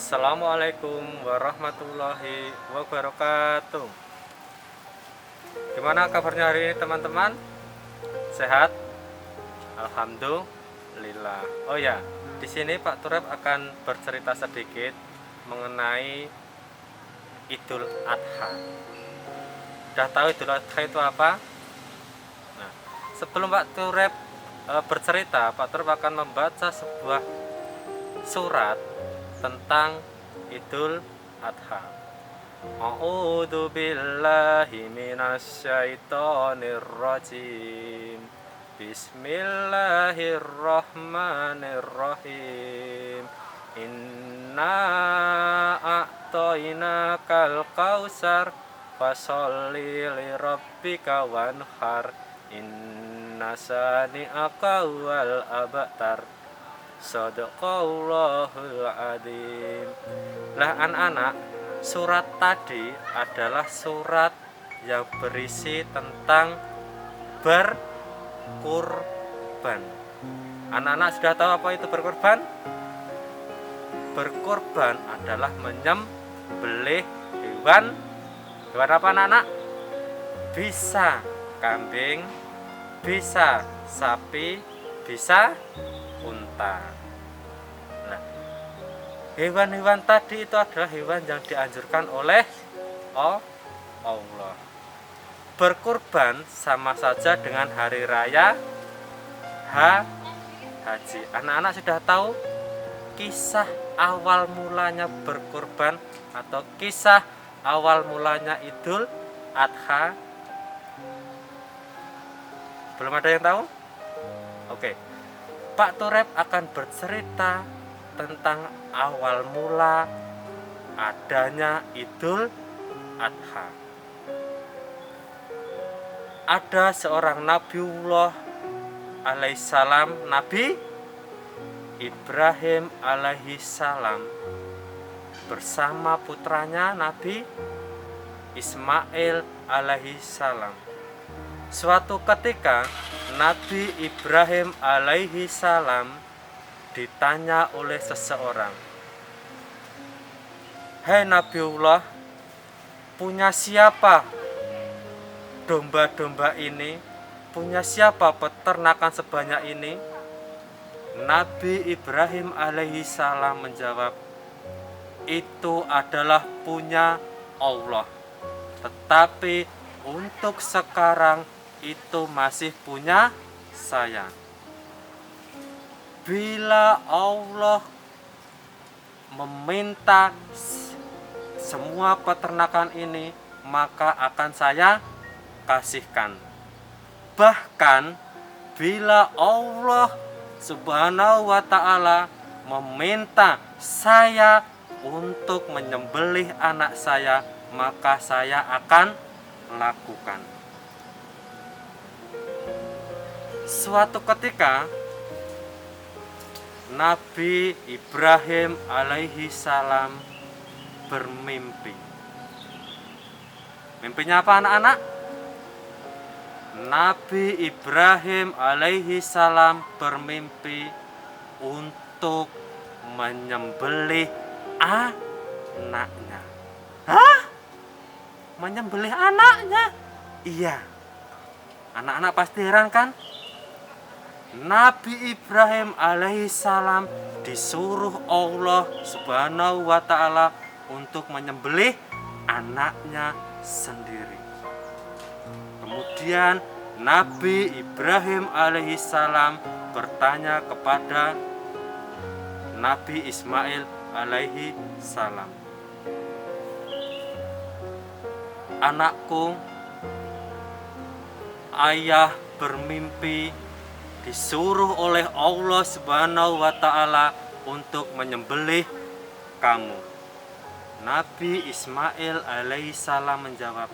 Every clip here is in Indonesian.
Assalamualaikum warahmatullahi wabarakatuh. Gimana kabarnya hari ini teman-teman? Sehat? Alhamdulillah. Oh ya, di sini Pak Turep akan bercerita sedikit mengenai Idul Adha. Udah tahu Idul Adha itu apa? Nah, sebelum Pak Turep bercerita, Pak Turep akan membaca sebuah surat tentang Idul Adha. A'udzu billahi minasyaitonir rajim. Bismillahirrahmanirrahim. Inna a'tainakal kautsar fasholli lirabbika wanhar. Inna sani'aka wal abtar. Shadaqallahul adzim. Lah anak-anak, surat tadi adalah surat yang berisi tentang berkurban. Anak-anak sudah tahu apa itu berkurban? Berkurban adalah menyembelih hewan. Hewan apa anak-anak? Bisa kambing, bisa sapi, bisa unta. Nah, hewan-hewan tadi itu adalah hewan yang dianjurkan oleh Allah. Berkurban sama saja dengan hari raya haji. Anak-anak sudah tahu kisah awal mulanya berkurban atau kisah awal mulanya Idul Adha? Belum ada yang tahu? Oke. Pak Turep akan bercerita tentang awal mula adanya Idul Adha. Ada seorang Nabiullah alaihissalam, Nabi Ibrahim alaihissalam bersama putranya Nabi Ismail alaihissalam. Suatu ketika Nabi Ibrahim alaihi salam ditanya oleh seseorang, "Hai Nabiullah, punya siapa domba-domba ini? Punya siapa peternakan sebanyak ini?" Nabi Ibrahim alaihi salam menjawab, "Itu adalah punya Allah. Tetapi untuk sekarang itu masih punya saya. Bila Allah meminta semua peternakan ini, maka akan saya kasihkan. Bahkan bila Allah Subhanahu wa ta'ala meminta saya untuk menyembelih anak saya, maka saya akan lakukan." Suatu ketika Nabi Ibrahim alaihi salam bermimpi. Mimpinya apa anak-anak? Nabi Ibrahim alaihi salam bermimpi untuk menyembelih anaknya. Hah? Menyembelih anaknya? Iya. Anak-anak pasti heran kan? Nabi Ibrahim alaihissalam disuruh Allah Subhanahu wa ta'ala untuk menyembelih anaknya sendiri. Kemudian Nabi Ibrahim alaihissalam bertanya kepada Nabi Ismail alaihissalam, "Anakku, ayah bermimpi disuruh oleh Allah Subhanahu wa ta'ala untuk menyembelih kamu." Nabi Ismail alaihissalam menjawab,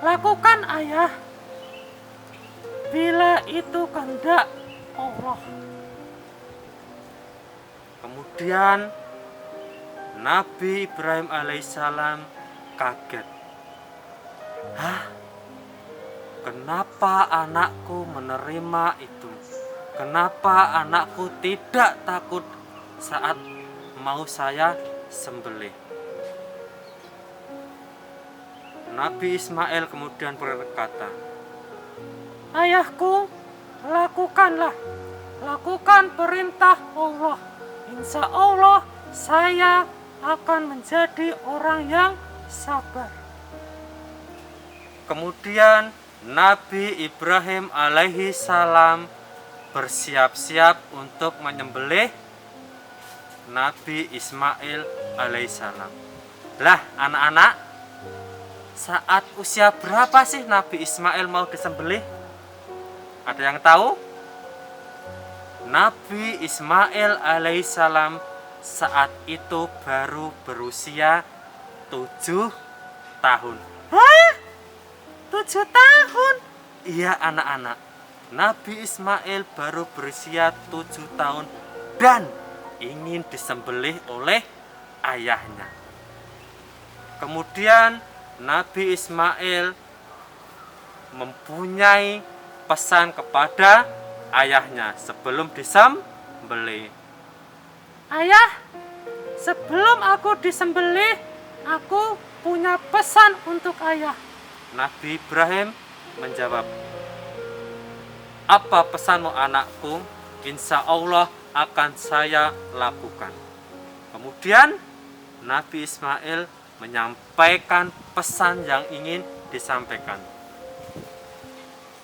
"Lakukan ayah, bila itu kehendak Allah." Kemudian Nabi Ibrahim alaihissalam kaget. "Hah? Kenapa anakku menerima itu? Kenapa anakku tidak takut saat mau saya sembelih. Nabi Ismail kemudian berkata, "Ayahku, lakukan perintah Allah. Insya Allah saya akan menjadi orang yang sabar." Kemudian Nabi Ibrahim alaihi salam bersiap-siap untuk menyembelih Nabi Ismail alaihi salam. Lah anak-anak, saat usia berapa sih Nabi Ismail mau disembelih? Ada yang tahu? Nabi Ismail alaihissalam saat itu baru berusia 7 tahun. Hah? 7 tahun? Iya anak-anak, Nabi Ismail baru berusia 7 tahun dan ingin disembelih oleh ayahnya. Kemudian Nabi Ismail mempunyai pesan kepada ayahnya sebelum disembelih. "Ayah, sebelum aku disembelih, aku punya pesan untuk ayah." Nabi Ibrahim menjawab, "Apa pesanmu anakku? Insya Allah akan saya lakukan." Kemudian Nabi Ismail menyampaikan pesan yang ingin disampaikan.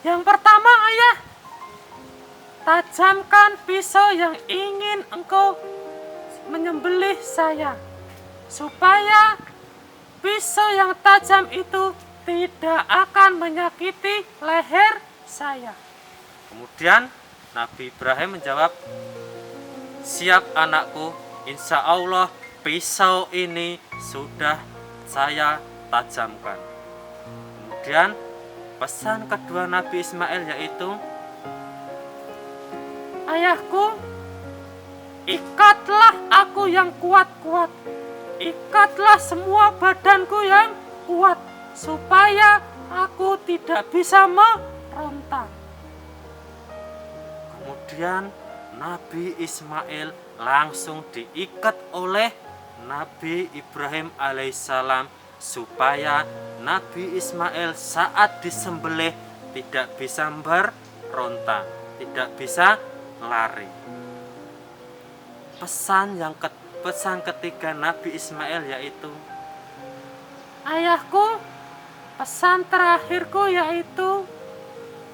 "Yang pertama ayah, tajamkan pisau yang ingin engkau menyembelih saya, supaya pisau yang tajam itu tidak akan menyakiti leher saya." Kemudian Nabi Ibrahim menjawab, "Siap anakku, insya Allah pisau ini sudah saya tajamkan." Kemudian pesan kedua Nabi Ismail yaitu, "Ayahku, ikatlah aku yang kuat-kuat. Ikatlah semua badanku yang kuat, supaya aku tidak bisa meronta." Kemudian Nabi Ismail langsung diikat oleh Nabi Ibrahim alaihissalam supaya Nabi Ismail saat disembelih tidak bisa beronta, tidak bisa lari. Pesan ketiga Nabi Ismail yaitu, "Ayahku, pesan terakhirku yaitu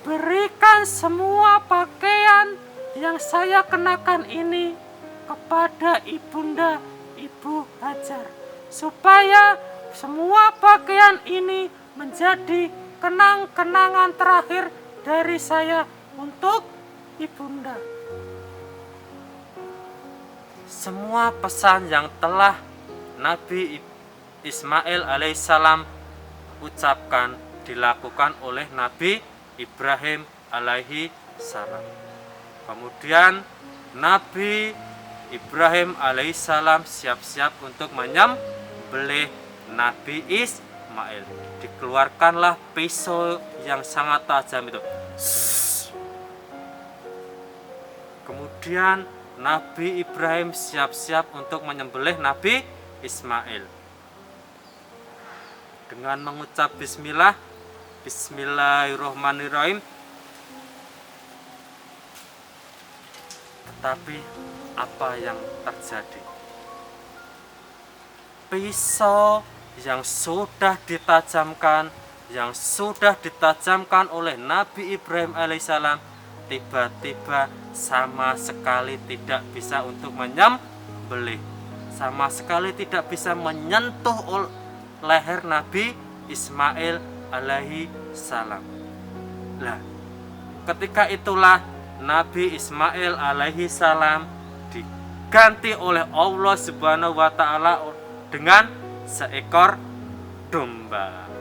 berikan semua pakaian yang saya kenakan ini kepada ibunda Ibu Hajar, supaya semua pakaian ini menjadi kenang-kenangan terakhir dari saya untuk ibunda." Semua pesan yang telah Nabi Ismail alaihissalam ucapkan dilakukan oleh Nabi Ibrahim alaihi salam. Kemudian Nabi Ibrahim alaihissalam siap-siap untuk menyembelih Nabi Ismail. Dikeluarkanlah pisau yang sangat tajam itu. Kemudian Nabi Ibrahim siap-siap untuk menyembelih Nabi Ismail dengan mengucap Bismillahirrahmanirrahim. Tetapi apa yang terjadi? Pisau yang sudah ditajamkan oleh Nabi Ibrahim alaihissalam tiba-tiba sama sekali tidak bisa untuk menyembelih, sama sekali tidak bisa menyentuh leher Nabi Ismail alaihi salam. Lah, ketika itulah Nabi Ismail alaihi salam diganti oleh Allah Subhanahu wa taala dengan seekor domba.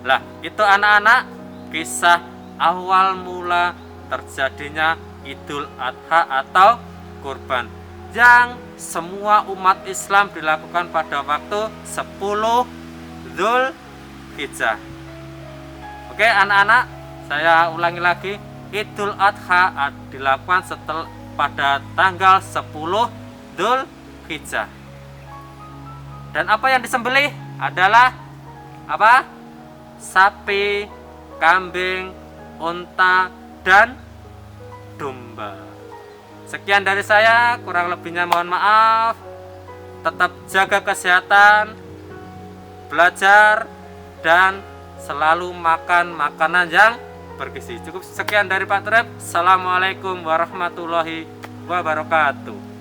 Lah, itu anak-anak kisah awal mula terjadinya Idul Adha atau kurban yang semua umat Islam dilakukan pada waktu 10 Dzulhijjah. Oke anak-anak, saya ulangi lagi, Idul Adha dilakukan pada tanggal 10 Dzulhijjah. Dan apa yang disembelih adalah apa? Sapi, kambing, unta, dan domba. Sekian dari saya, kurang lebihnya mohon maaf. Tetap jaga kesehatan, belajar, dan selalu makan makanan yang bergizi. Cukup sekian dari Pak Trep. Assalamualaikum warahmatullahi wabarakatuh.